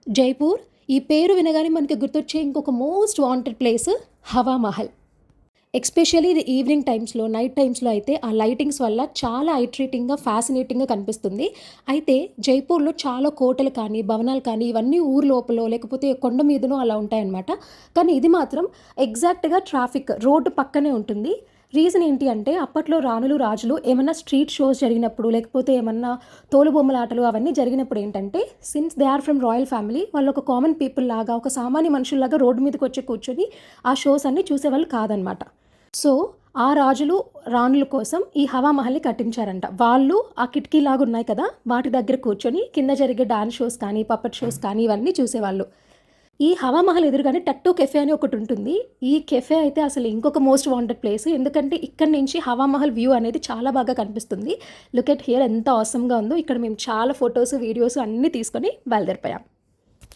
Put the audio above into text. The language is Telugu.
జైపూర్ ఈ పేరు వినగానే మనకి గుర్తొచ్చే ఇంకొక most wanted place Hawa Mahal. Especially ఇది ఈవినింగ్ టైమ్స్‌లో, నైట్ టైమ్స్‌లో అయితే ఆ లైటింగ్స్ వల్ల చాలా ఐ ట్రీటింగ్‌గా, ఫ్యాసినేటింగ్‌గా కనిపిస్తుంది. అయితే జైపూర్‌లో చాలా కోటలు కానీ, భవనాలు కానీ ఇవన్నీ ఊరు లోపలో లేకపోతే కొండ మీదనో అలా ఉంటాయన్నమాట. కానీ ఇది మాత్రం ఎగ్జాక్ట్‌గా రోడ్డు పక్కనే ఉంటుంది. రీజన్ ఏంటి అంటే అప్పట్లో రాణులు, రాజులు ఏమన్నా స్ట్రీట్ షోస్ జరిగినప్పుడు లేకపోతే ఏమన్నా తోలుబొమ్మలాటలు అవన్నీ జరిగినప్పుడు ఏంటంటే since they are from royal family వాళ్ళు ఒక కామన్ పీపుల్ లాగా, ఒక సామాన్య మనుషుల్లాగా రోడ్డు మీదకొచ్చి కూర్చొని ఆ షోస్ అన్నీ చూసేవాళ్ళు కాదనమాట. సో, ఆ రాజులు, రాణుల కోసం ఈ హవా మహల్‌ని కట్టించారంట. వాళ్ళు ఆ కిటికీలాగున్నాయి కదా! వాటి దగ్గర కూర్చొని కింద జరిగే డాన్స్ షోస్ కానీ, పపెట్ షోస్ కానీ ఇవన్నీ చూసేవాళ్ళు. ఈ హవా మహల్ ఎదురుగానే టట్టూ కెఫే అని ఒకటుంటుంది. ఈ కెఫే అయితే అసలు ఇంకొక మోస్ట్ వాంటెడ్ ప్లేస్. ఎందుకంటే ఇక్కడి నుంచి హవా మహల్ వ్యూ అనేది చాలా బాగా కనిపిస్తుంది. లుక్ ఎట్ హియర్ ఎంత ఆసమ్‌గా ఉందో. ఇక్కడ మేము చాలా ఫోటోస్, వీడియోస్ అన్నీ తీసుకొని బయలుదేరిపోయాం.